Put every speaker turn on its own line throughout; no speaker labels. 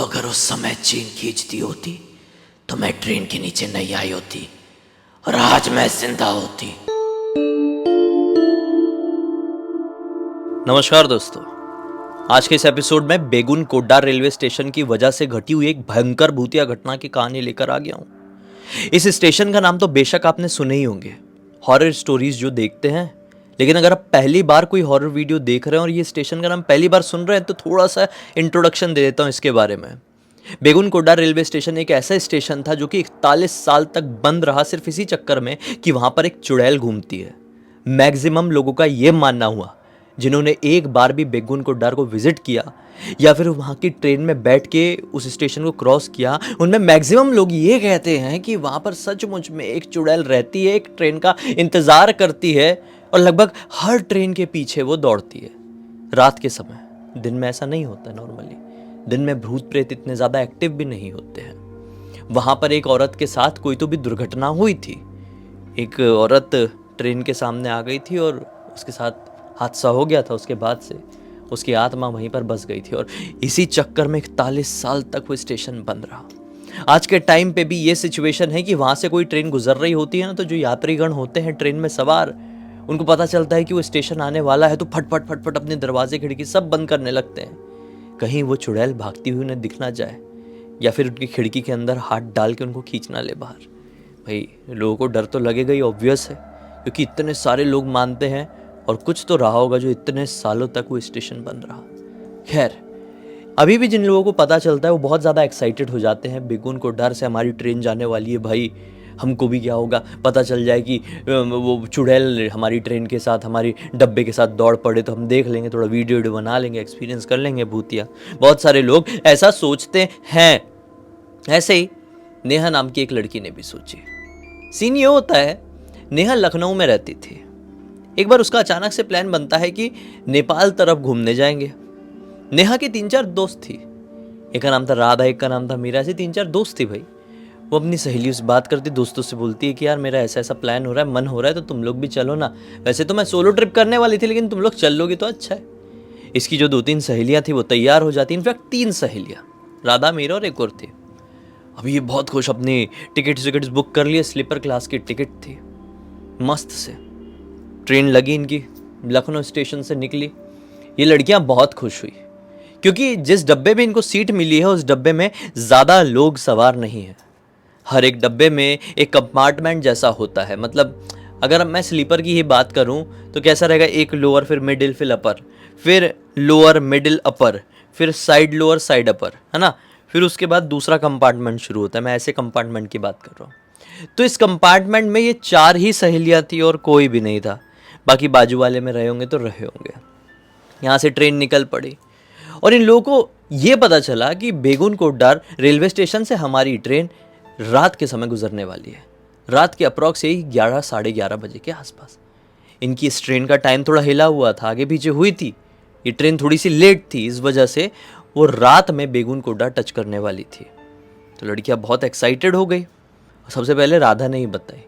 अगर उस समय चेन खींचती होती तो मैं ट्रेन के नीचे नहीं आई होती और आज मैं जिंदा होती।
नमस्कार दोस्तों, आज के इस एपिसोड में बेगुन कोड्डा रेलवे स्टेशन की वजह से घटी हुई एक भयंकर भूतिया घटना की कहानी लेकर आ गया हूं। इस स्टेशन का नाम तो बेशक आपने सुने ही होंगे, हॉरर स्टोरीज जो देखते हैं। लेकिन अगर आप पहली बार कोई हॉरर वीडियो देख रहे हैं और ये स्टेशन का नाम पहली बार सुन रहे हैं तो थोड़ा सा इंट्रोडक्शन दे देता हूं इसके बारे में। बेगुन कोड्डा रेलवे स्टेशन एक ऐसा स्टेशन था जो कि 41 साल तक बंद रहा, सिर्फ इसी चक्कर में कि वहां पर एक चुड़ैल घूमती है। मैक्सिमम लोगों का यह मानना हुआ जिन्होंने एक बार भी बेगुन कोड्डा को विजिट किया या फिर वहां की ट्रेन में बैठ के उस स्टेशन को क्रॉस किया, उनमें मैक्सिमम लोग ये कहते हैं कि वहां पर सचमुच में एक चुड़ैल रहती है, एक ट्रेन का इंतजार करती है और लगभग हर ट्रेन के पीछे वो दौड़ती है रात के समय। दिन में ऐसा नहीं होता नॉर्मली, दिन में भूत प्रेत इतने ज्यादा एक्टिव भी नहीं होते हैं। वहां पर एक औरत के साथ कोई तो भी दुर्घटना हुई थी। एक औरत ट्रेन के सामने आ गई थी और उसके साथ हादसा हो गया था। उसके बाद से उसकी आत्मा वहीं पर बस गई थी और इसी चक्कर में 41 साल तक वो स्टेशन बंद रहा। आज के टाइम पे भी ये सिचुएशन है कि वहां से कोई ट्रेन गुजर रही होती है ना, तो जो यात्रीगण होते हैं ट्रेन में सवार, उनको पता चलता है कि वो स्टेशन आने वाला है तो फटफट फटफट अपने दरवाजे खिड़की सब बंद करने लगते हैं, कहीं वो चुड़ैल भागती हुई उन्हें दिख ना जाए या फिर उनकी खिड़की के अंदर हाथ डाल के उनको खींच ना ले बाहर। भाई लोगों को डर तो लगेगा ही, ऑब्वियस है, क्योंकि इतने सारे लोग मानते हैं और कुछ तो रहा होगा जो इतने सालों तक वो स्टेशन बंद रहा। खैर, अभी भी जिन लोगों को पता चलता है वो बहुत ज़्यादा एक्साइटेड हो जाते हैं। बेगुन कोड्डा से हमारी ट्रेन जाने वाली है, भाई हमको भी क्या होगा, पता चल जाए कि वो चुड़ैल हमारी ट्रेन के साथ, हमारी डब्बे के साथ दौड़ पड़े तो हम देख लेंगे, थोड़ा वीडियो बना लेंगे, एक्सपीरियंस कर लेंगे भूतिया। बहुत सारे लोग ऐसा सोचते हैं। ऐसे ही नेहा नाम की एक लड़की ने भी सोची। सीन ये होता है, नेहा लखनऊ में रहती थी। एक बार उसका अचानक से प्लान बनता है कि नेपाल तरफ घूमने जाएंगे। नेहा की 3-4 दोस्त थी, एक का नाम था राधा, एक का नाम था मीरा, ऐसे 3-4 दोस्त थी भाई। वो अपनी सहेलियों से बात करती, दोस्तों से बोलती है कि यार मेरा ऐसा ऐसा प्लान हो रहा है, मन हो रहा है तो तुम लोग भी चलो ना। वैसे तो मैं सोलो ट्रिप करने वाली थी लेकिन तुम लोग चल लोगी तो अच्छा है। इसकी जो 2-3 सहेलियां थी वो तैयार हो जाती, इनफैक्ट 3 सहेलियां, राधा, मीरा और एक और थी। अभी ये बहुत खुश, अपनी टिकट्स बुक कर लिए, स्लीपर क्लास की टिकट थी, मस्त से ट्रेन लगी इनकी, लखनऊ स्टेशन से निकली। ये लड़कियां बहुत खुश हुई क्योंकि जिस डब्बे में इनको सीट मिली है उस डब्बे में ज़्यादा लोग सवार नहीं है। हर एक डब्बे में एक कंपार्टमेंट जैसा होता है। मतलब अगर मैं स्लीपर की ही बात करूं तो कैसा रहेगा, एक लोअर, फिर मिडिल, फिर अपर, फिर लोअर मिडिल अपर, फिर साइड लोअर साइड अपर, है ना। फिर उसके बाद दूसरा कंपार्टमेंट शुरू होता है। मैं ऐसे कंपार्टमेंट की बात कर रहा हूँ। तो इस कंपार्टमेंट में ये 4 ही सहेलियाँ थी और कोई भी नहीं था। बाकी बाजू वाले में रहे होंगे तो रहे होंगे। यहाँ से ट्रेन निकल पड़ी और इन लोगों को ये पता चला कि बेगुन कोड्डा रेलवे स्टेशन से हमारी ट्रेन रात के समय गुजरने वाली है। रात के अप्रॉक्स यही 11, साढ़े 11 बजे के आसपास। इनकी इस ट्रेन का टाइम थोड़ा हिला हुआ था, आगे पीछे हुई थी। ये ट्रेन थोड़ी सी लेट थी, इस वजह से वो रात में बेगुन कोड्डा टच करने वाली थी। तो लड़कियां बहुत एक्साइटेड हो गई। सबसे पहले राधा ने ही बताई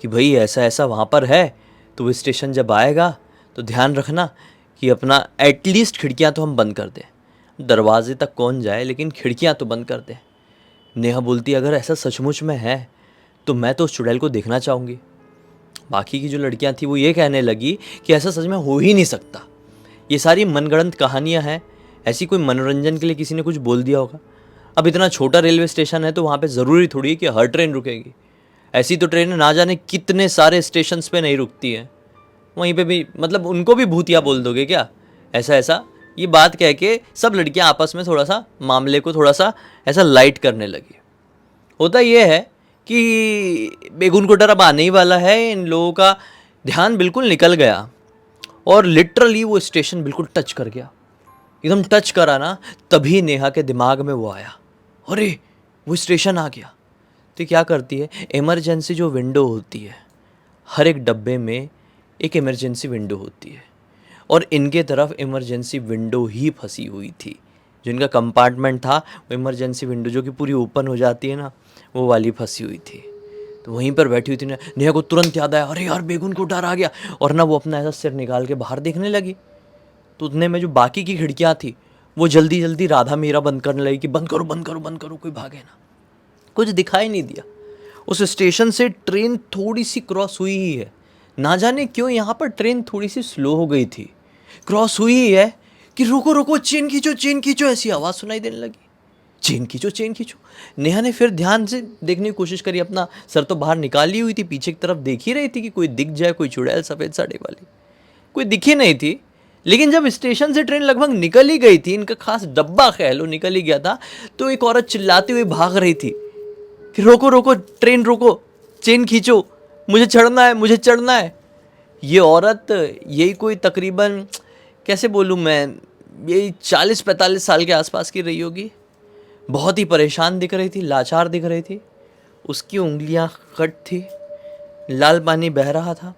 कि भाई ऐसा ऐसा वहाँ पर है, तो वो स्टेशन जब आएगा तो ध्यान रखना कि अपना एटलीस्ट खिड़कियाँ तो हम बंद कर दें। दरवाजे तक कौन जाए लेकिन खिड़कियाँ तो बंद कर दें। नेहा बोलती अगर ऐसा सचमुच में है तो मैं तो उस चुड़ैल को देखना चाहूँगी। बाकी की जो लड़कियाँ थी वो ये कहने लगी कि ऐसा सच में हो ही नहीं सकता, ये सारी मनगढ़ंत कहानियाँ हैं, ऐसी कोई मनोरंजन के लिए किसी ने कुछ बोल दिया होगा। अब इतना छोटा रेलवे स्टेशन है तो वहाँ पे ज़रूरी थोड़ी है कि हर ट्रेन रुकेगी। ऐसी तो ट्रेनें ना जाने कितने सारे स्टेशन पे नहीं रुकती हैं। वहीं पे भी मतलब उनको भी भूतिया बोल दोगे क्या, ऐसा ऐसा, ये बात कह के सब लड़कियां आपस में थोड़ा सा मामले को थोड़ा सा ऐसा लाइट करने लगी। होता ये है कि बेगुन कोड्डा अब आने ही वाला है, इन लोगों का ध्यान बिल्कुल निकल गया और लिटरली वो स्टेशन बिल्कुल टच कर गया। एकदम टच करा ना, तभी नेहा के दिमाग में वो आया, अरे वो स्टेशन आ गया। तो क्या करती है, इमरजेंसी जो विंडो होती है, हर एक डब्बे में एक इमरजेंसी विंडो होती है और इनके तरफ इमरजेंसी विंडो ही फंसी हुई थी। जो इनका कंपार्टमेंट था वो इमरजेंसी विंडो जो कि पूरी ओपन हो जाती है ना, वो वाली फंसी हुई थी। तो वहीं पर बैठी हुई थी ना, नेहा को तुरंत याद आया, अरे यार बेगुन कोड्डा आ गया, और ना वो अपना ऐसा सिर निकाल के बाहर देखने लगी। तो उतने में जो बाकी की खिड़कियाँ थी वो जल्दी जल्दी राधा मेरा बंद करने लगी कि बंद करो बंद करो बंद करो, कोई भागे ना। कुछ दिखाई नहीं दिया। उस स्टेशन से ट्रेन थोड़ी सी क्रॉस हुई ही है, ना जाने क्यों यहाँ पर ट्रेन थोड़ी सी स्लो हो गई थी। क्रॉस हुई ही है कि रुको रुको, चेन खींचो, ऐसी आवाज़ सुनाई देने लगी। चेन खींचो। नेहा ने फिर ध्यान से देखने की कोशिश करी, अपना सर तो बाहर निकाली हुई थी, पीछे की तरफ देख ही रही थी कि कोई दिख जाए, कोई चुड़ैल सफ़ेद साड़ी वाली। कोई दिखी नहीं थी। लेकिन जब स्टेशन से ट्रेन लगभग निकल ही गई थी, इनका खास डब्बा कह लो निकल ही गया था, तो एक औरत चिल्लाती हुई भाग रही थी कि रोको, ट्रेन रोको, चेन खींचो, मुझे चढ़ना है। ये औरत यही कोई तकरीबन, कैसे बोलूँ मैं, यही 40-45 साल के आसपास की रही होगी। बहुत ही परेशान दिख रही थी, लाचार दिख रही थी। उसकी उंगलियां कट थी, लाल पानी बह रहा था,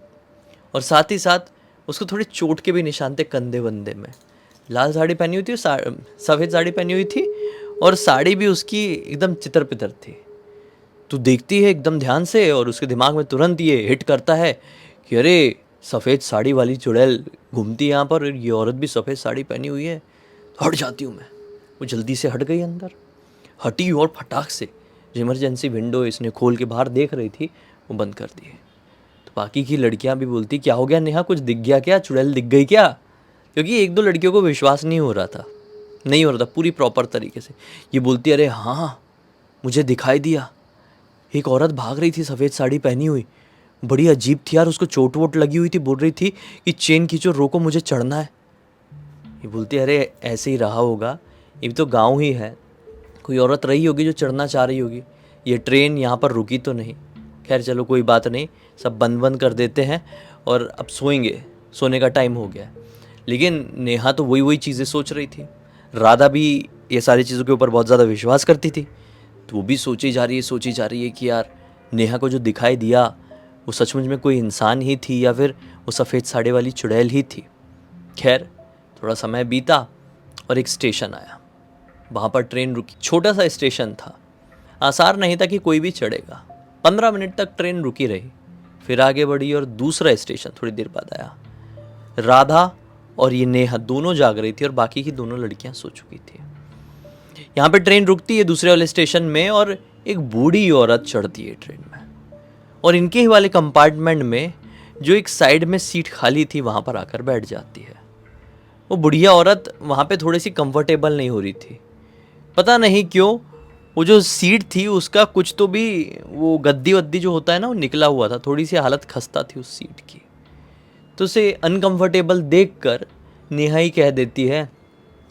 और साथ ही साथ उसको थोड़े चोट के भी निशान थे कंधे वंधे में। लाल साड़ी पहनी हुई थी, सफ़ेद साड़ी पहनी हुई थी, और साड़ी भी उसकी एकदम चितर पितर थी। तो देखती है एकदम ध्यान से, और उसके दिमाग में तुरंत ये हिट करता है कि अरे सफ़ेद साड़ी वाली चुड़ैल घूमती है यहाँ पर, ये औरत भी सफ़ेद साड़ी पहनी हुई है। तो हट जाती हूँ मैं। वो जल्दी से हट गई अंदर, हटी और फटाक से जो इमरजेंसी विंडो इसने खोल के बाहर देख रही थी वो बंद कर दी। तो बाकी की लड़कियां भी बोलती क्या हो गया नेहा, कुछ दिख गया क्या, चुड़ैल दिख गई क्या? क्योंकि एक दो लड़कियों को विश्वास नहीं हो रहा था पूरी प्रॉपर तरीके से। ये बोलती अरे हाँ मुझे दिखाई दिया, एक औरत भाग रही थी सफ़ेद साड़ी पहनी हुई, बड़ी अजीब थी यार, उसको चोट वोट लगी हुई थी, बोल रही थी कि चेन खींचो, रोको, मुझे चढ़ना है। ये बोलती अरे ऐसे ही रहा होगा, ये भी तो गाँव ही है, कोई औरत रही होगी जो चढ़ना चाह रही होगी, ये ट्रेन यहाँ पर रुकी तो नहीं। खैर चलो कोई बात नहीं, सब बंद कर देते हैं और अब सोएंगे, सोने का टाइम हो गया है। लेकिन नेहा तो वही चीज़ें सोच रही थी। राधा भी ये सारी चीज़ों के ऊपर बहुत ज़्यादा विश्वास करती थी, तो वो भी सोची जा रही है कि यार नेहा को जो दिखाई दिया वो सचमुच में कोई इंसान ही थी या फिर वो सफ़ेद साड़ी वाली चुड़ैल ही थी। खैर थोड़ा समय बीता और एक स्टेशन आया, वहाँ पर ट्रेन रुकी। छोटा सा स्टेशन था, आसार नहीं था कि कोई भी चढ़ेगा। 15 मिनट तक ट्रेन रुकी रही, फिर आगे बढ़ी और दूसरा स्टेशन थोड़ी देर बाद आया। राधा और ये नेहा दोनों जाग रही थी और बाकी की दोनों लड़कियां सो चुकी थी। यहाँ पे ट्रेन रुकती है दूसरे वाले स्टेशन में और एक बूढ़ी औरत चढ़ती है ट्रेन में, और इनके ही वाले कंपार्टमेंट में जो एक साइड में सीट खाली थी वहाँ पर आकर बैठ जाती है। वो बुढ़िया औरत वहाँ पे थोड़ी सी कंफर्टेबल नहीं हो रही थी, पता नहीं क्यों। वो जो सीट थी उसका कुछ तो भी, वो गद्दी वद्दी जो होता है ना वो निकला हुआ था, थोड़ी सी हालत खस्ता थी उस सीट की। तो उसे अनकंफर्टेबल देखकर नेहा ही कह देती है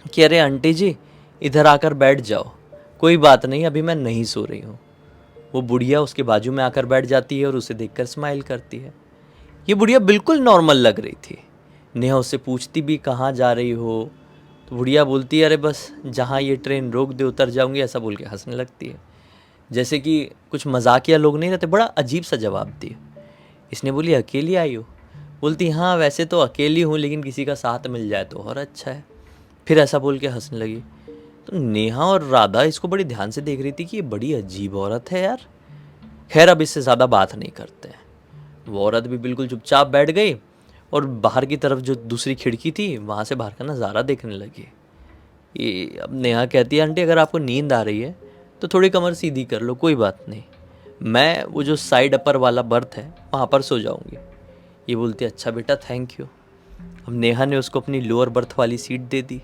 कि अरे आंटी जी इधर आकर बैठ जाओ, कोई बात नहीं, अभी मैं नहीं सो रही हूँ। वो बुढ़िया उसके बाजू में आकर बैठ जाती है और उसे देखकर स्माइल करती है। ये बुढ़िया बिल्कुल नॉर्मल लग रही थी। नेहा उससे पूछती भी कहाँ जा रही हो, तो बुढ़िया बोलती है अरे बस जहाँ ये ट्रेन रोक दे उतर जाऊंगी, ऐसा बोल के हंसने लगती है, जैसे कि कुछ मजाकिया लोग नहीं रहते। बड़ा अजीब सा जवाब दिया। इसने बोली अकेली आई हो? बोलती हाँ वैसे तो अकेली हूँ, लेकिन किसी का साथ मिल जाए तो और अच्छा है। फिर ऐसा बोल के हंसने लगी। तो नेहा और राधा इसको बड़ी ध्यान से देख रही थी कि ये बड़ी अजीब औरत है यार। खैर अब इससे ज़्यादा बात नहीं करते हैं। वो औरत भी बिल्कुल चुपचाप बैठ गई और बाहर की तरफ जो दूसरी खिड़की थी वहाँ से बाहर का नज़ारा देखने लगी। ये अब नेहा कहती है आंटी अगर आपको नींद आ रही है तो थोड़ी कमर सीधी कर लो, कोई बात नहीं, मैं वो जो साइड अपर वाला बर्थ है वहाँ पर सो जाऊँगी। ये बोलती अच्छा बेटा थैंक यू। अब नेहा ने उसको अपनी लोअर बर्थ वाली सीट दे दी।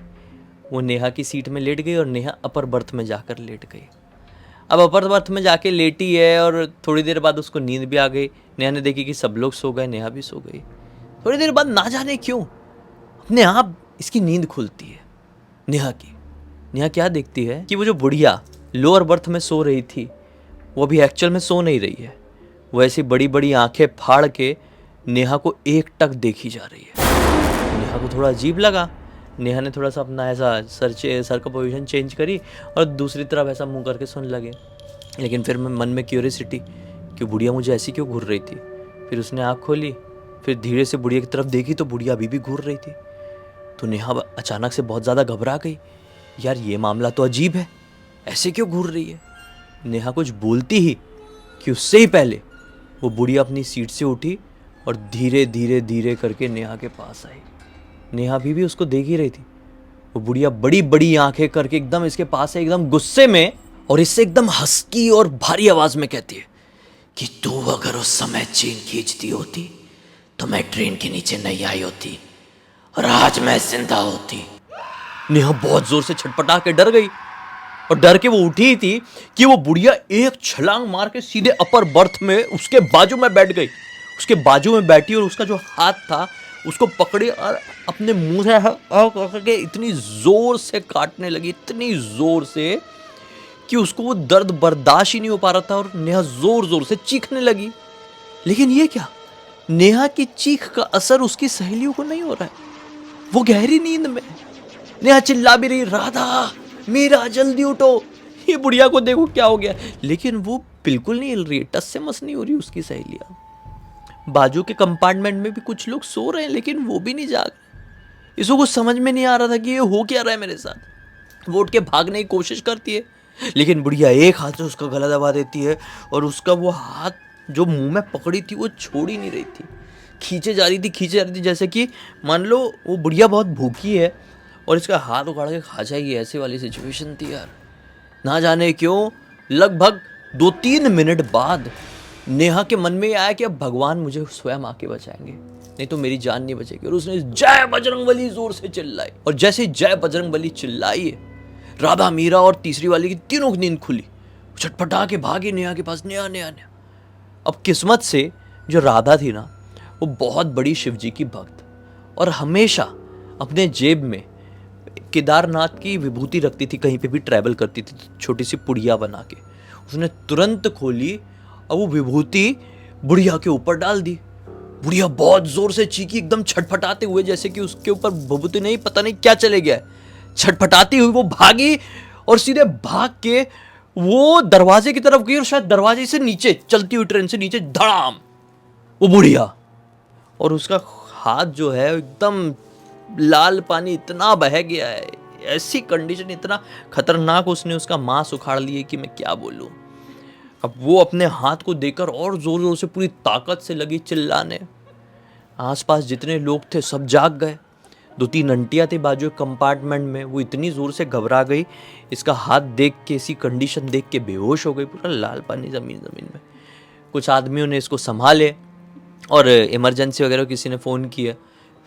वो नेहा की सीट में लेट गई और नेहा अपर बर्थ में जाकर लेट गई। अब अपर बर्थ में जाके लेटी है और थोड़ी देर बाद उसको नींद भी आ गई। नेहा ने देखी कि सब लोग सो गए, नेहा भी सो गई। थोड़ी देर बाद ना जाने क्यों अपने आप इसकी नींद खुलती है नेहा की। नेहा क्या देखती है कि वो जो बुढ़िया लोअर बर्थ में सो रही थी वो अभी एक्चुअल में सो नहीं रही है, वो ऐसी बड़ी बड़ी आंखें फाड़ के नेहा को एक टक देखी जा रही है। नेहा को थोड़ा अजीब लगा। नेहा ने थोड़ा सा अपना ऐसा सर का पोजीशन चेंज करी और दूसरी तरफ ऐसा मुंह करके सुन लगे। लेकिन फिर मन में क्यूरियोसिटी कि बुढ़िया मुझे ऐसी क्यों घूर रही थी। फिर उसने आँख खोली, फिर धीरे से बुढ़िया की तरफ देखी तो बुढ़िया अभी भी घूर रही थी। तो नेहा अचानक से बहुत ज़्यादा घबरा गई, यार ये मामला तो अजीब है, ऐसे क्यों घूर रही है। नेहा कुछ बोलती ही कि उससे ही पहले वो बुढ़िया अपनी सीट से उठी और धीरे धीरे धीरे करके नेहा के पास आई। नेहा अभी भी उसको देख ही रही थी। वो बुढ़िया बड़ी बड़ी आंखें करके एकदम इसके पास है, एकदम गुस्से में, और इससे एकदम हस्की और भारी आवाज में कहती है
कि तू अगर उस समय चेन खींचती होती तो मैं ट्रेन के नीचे नहीं आई होती और आज मैं जिंदा होती।
नेहा बहुत जोर से छटपटा के डर गई, और डर के वो उठी ही थी कि वो बुढ़िया एक छलांग मार के सीधे अपर बर्थ में उसके बाजू में बैठ गई। उसके बाजू में बैठी और उसका जो हाथ था उसको पकड़ी और अपने मुंह से करके इतनी जोर से काटने लगी, इतनी जोर से कि उसको वो दर्द बर्दाश्त ही नहीं हो पा रहा था, और नेहा जोर जोर से चीखने लगी। लेकिन ये क्या, नेहा की चीख का असर उसकी सहेलियों को नहीं हो रहा है। वो गहरी नींद में। नेहा चिल्ला भी रही, राधा मीरा जल्दी उठो, ये बुढ़िया को देखो क्या हो गया। लेकिन वो बिल्कुल नहीं हिल रही है, टस से मस नहीं हो रही उसकी सहेलियां। बाजू के कंपार्टमेंट में भी कुछ लोग सो रहे हैं, लेकिन वो भी नहीं जाग रहे। इसको कुछ समझ में नहीं आ रहा था कि ये हो क्या रहा है मेरे साथ। वो उठ के भागने की कोशिश करती है, लेकिन बुढ़िया एक हाथ से उसका गला दबा देती है, और उसका वो हाथ जो मुंह में पकड़ी थी वो छोड़ ही नहीं रही थी। खींचे जा रही थी, जैसे कि मान लो वो बुढ़िया बहुत भूखी है और इसका हाथ उखाड़ के खा जाएगी, ऐसे वाली सिचुएशन थी यार। ना जाने क्यों लगभग 2-3 मिनट बाद नेहा के मन में आया कि अब भगवान मुझे स्वयं आके बचाएंगे, नहीं तो मेरी जान नहीं बचेगी। और उसने जय बजरंगबली जोर से चिल्लाई, और जैसे जय बजरंगबली चिल्लाई है, राधा मीरा और तीसरी वाली की तीनों की नींद खुली। छटपटा के भागी नेहा के पास, नेहा नेहा नेहा। अब किस्मत से जो राधा थी ना, वो बहुत बड़ी शिवजी की भक्त, और हमेशा अपने जेब में केदारनाथ की विभूति रखती थी, कहीं पे भी ट्रैवल करती थी छोटी सी पुड़िया बना के। उसने तुरंत खोली और वो विभूति बुढ़िया के ऊपर डाल दी। बुढ़िया बहुत जोर से चीखी, एकदम छटपटाते हुए, जैसे कि उसके ऊपर विभूति नहीं, पता नहीं क्या चले गया है। छटपटाती हुई वो भागी, और सीधे भाग के वो दरवाजे की तरफ गई, और शायद दरवाजे से नीचे, चलती हुई ट्रेन से नीचे धड़ाम वो बुढ़िया। और उसका हाथ जो है एकदम लाल पानी इतना बह गया है, ऐसी कंडीशन, इतना खतरनाक उसने उसका मांस उखाड़ लिए कि मैं क्या बोलूं। अब वो अपने हाथ को देकर और जोर जोर से पूरी ताकत से लगी चिल्लाने। आसपास जितने लोग थे सब जाग गए। 2-3 आंटियां थी बाजू कंपार्टमेंट में, वो इतनी जोर से घबरा गई, इसका हाथ देख के, इसी कंडीशन देख के बेहोश हो गई, पूरा लाल पानी जमीन में। कुछ आदमियों ने इसको संभाले और इमरजेंसी वगैरह किसी ने फ़ोन किया।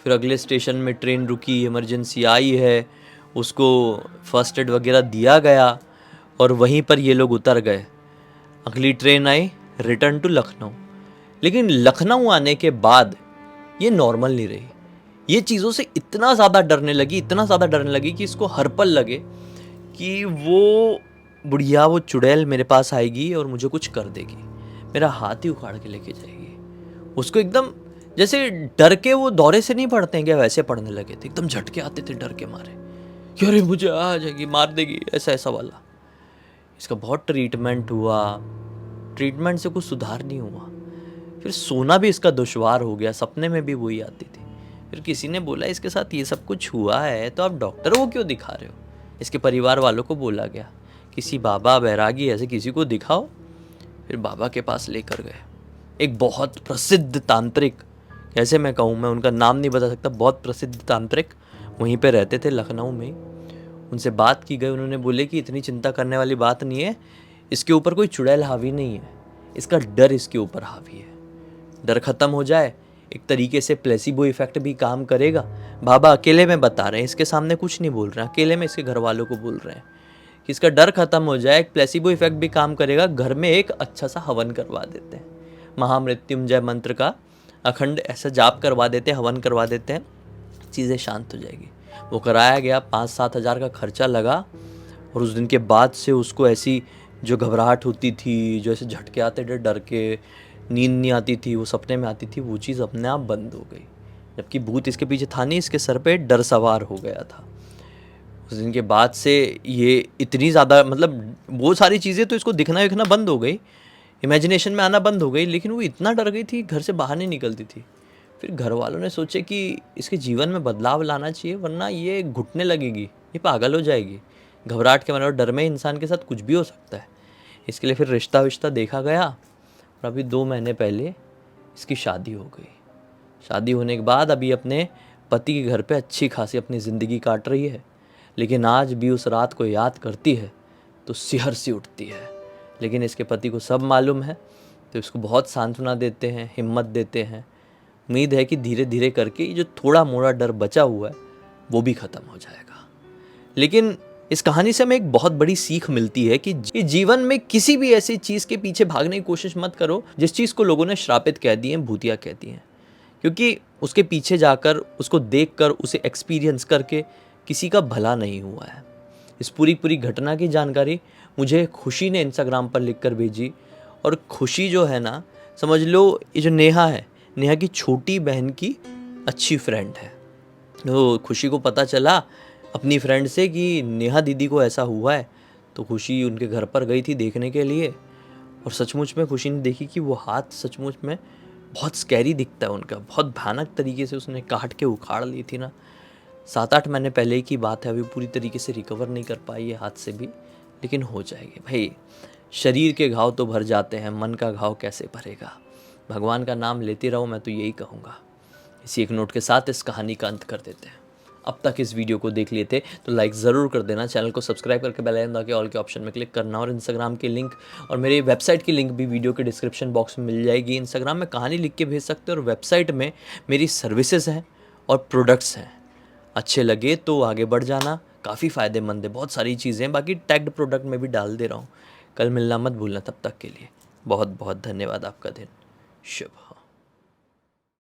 फिर अगले स्टेशन में ट्रेन रुकी, इमरजेंसी आई है, उसको फर्स्ट एड वगैरह दिया गया, और वहीं पर ये लोग उतर गए। अगली ट्रेन आई, रिटर्न टू लखनऊ। लेकिन लखनऊ आने के बाद ये नॉर्मल नहीं रही। ये चीज़ों से इतना ज़्यादा डरने लगी कि इसको हर पल लगे कि वो बुढ़िया, वो चुड़ैल मेरे पास आएगी और मुझे कुछ कर देगी, मेरा हाथ ही उखाड़ के लेके जाएगी। उसको एकदम जैसे डर के वो दौरे से नहीं पड़ते हैं क्या, वैसे पड़ने लगे थे, एकदम झटके आते थे डर के मारे कि अरे मुझे आ जाएगी, मार देगी, ऐसा वाला। इसका बहुत ट्रीटमेंट हुआ, ट्रीटमेंट से कुछ सुधार नहीं हुआ। फिर सोना भी इसका दुश्वार हो गया, सपने में भी वही आती थी। फिर किसी ने बोला इसके साथ ये सब कुछ हुआ है तो आप डॉक्टर को क्यों दिखा रहे हो। इसके परिवार वालों को बोला गया किसी बाबा बैरागी ऐसे किसी को दिखाओ। फिर बाबा के पास लेकर गए, एक बहुत प्रसिद्ध तांत्रिक, कैसे मैं कहूँ, मैं उनका नाम नहीं बता सकता, बहुत प्रसिद्ध तांत्रिक वहीं पे रहते थे लखनऊ में। उनसे बात की गई, उन्होंने बोले कि इतनी चिंता करने वाली बात नहीं है, इसके ऊपर कोई चुड़ैल हावी नहीं है, इसका डर इसके ऊपर हावी है। डर खत्म हो जाए, एक तरीके से प्लेसिबो इफेक्ट भी काम करेगा। बाबा अकेले में बता रहे हैं, इसके सामने कुछ नहीं बोल रहे हैं, अकेले में इसके घर वालों को बोल रहे हैं कि इसका डर खत्म हो जाए, एक प्लेसिबो इफेक्ट भी काम करेगा। घर में एक अच्छा सा हवन करवा देते हैं, महामृत्युंजय मंत्र का अखंड ऐसा जाप करवा देते हैं, हवन करवा देते हैं, चीज़ें शांत हो जाएगी। वो कराया गया, 5-7 हज़ार का खर्चा लगा, और उस दिन के बाद से उसको ऐसी जो घबराहट होती थी, जो ऐसे झटके आते थे डर के, नींद नहीं आती थी, वो सपने में आती थी, वो चीज़ अपने आप बंद हो गई। जबकि भूत इसके पीछे था नहीं, इसके सर पे डर सवार हो गया था। उस दिन के बाद से ये इतनी ज़्यादा, मतलब वो सारी चीज़ें तो इसको दिखना बंद हो गई, इमेजिनेशन में आना बंद हो गई, लेकिन वो इतना डर गई थी, घर से बाहर नहीं निकलती थी। फिर घर वालों ने सोचे कि इसके जीवन में बदलाव लाना चाहिए, वरना ये घुटने लगेगी, ये पागल हो जाएगी। घबराहट के मारे और डर में इंसान के साथ कुछ भी हो सकता है। इसके लिए फिर रिश्ता विश्ता देखा गया, और अभी 2 महीने पहले इसकी शादी हो गई। शादी होने के बाद अभी अपने पति के घर पे अच्छी खासी अपनी ज़िंदगी काट रही है। लेकिन आज भी उस रात को याद करती है तो सिहर सी उठती है। लेकिन इसके पति को सब मालूम है, तो इसको बहुत सांत्वना देते हैं, हिम्मत देते हैं। उम्मीद है कि धीरे धीरे करके ये जो थोड़ा मोड़ा डर बचा हुआ है वो भी ख़त्म हो जाएगा। लेकिन इस कहानी से हमें एक बहुत बड़ी सीख मिलती है कि जीवन में किसी भी ऐसी चीज़ के पीछे भागने की कोशिश मत करो जिस चीज़ को लोगों ने श्रापित कह दी है, भूतिया कहती हैं। क्योंकि उसके पीछे जाकर, उसको देखकर, उसे एक्सपीरियंस करके किसी का भला नहीं हुआ है। इस पूरी घटना की जानकारी मुझे खुशी ने इंस्टाग्राम पर लिख कर भेजी। और खुशी जो है ना, समझ लो ये जो नेहा है, नेहा की छोटी बहन की अच्छी फ्रेंड है। तो खुशी को पता चला अपनी फ्रेंड से कि नेहा दीदी को ऐसा हुआ है, तो खुशी उनके घर पर गई थी देखने के लिए। और सचमुच में खुशी ने देखी कि वो हाथ सचमुच में बहुत स्कैरी दिखता है उनका, बहुत भयानक तरीके से उसने काट के उखाड़ ली थी ना। 7-8 महीने पहले की बात है, अभी पूरी तरीके से रिकवर नहीं कर पाई है हाथ से भी, लेकिन हो जाएगी भाई। शरीर के घाव तो भर जाते हैं, मन का घाव कैसे भरेगा। भगवान का नाम लेते रहो, मैं तो यही कहूँगा। इसी एक नोट के साथ इस कहानी का अंत कर देते हैं। अब तक इस वीडियो को देख लिए थे तो लाइक ज़रूर कर देना, चैनल को सब्सक्राइब करके बेल आइकन दबा के ऑल के ऑप्शन में क्लिक करना। और इंस्टाग्राम की लिंक और मेरी वेबसाइट की लिंक भी वीडियो के डिस्क्रिप्शन बॉक्स में मिल जाएगी। इंस्टाग्राम में कहानी लिख के भेज सकते हो और वेबसाइट में मेरी सर्विसेज हैं और प्रोडक्ट्स हैं। अच्छे लगे तो आगे बढ़ जाना, काफ़ी फ़ायदेमंद है, बहुत सारी चीज़ें। बाकी टैग्ड प्रोडक्ट में भी डाल दे रहा हूँ। कल मिलना मत भूलना, तब तक के लिए बहुत बहुत धन्यवाद। आपका दिन शुभ।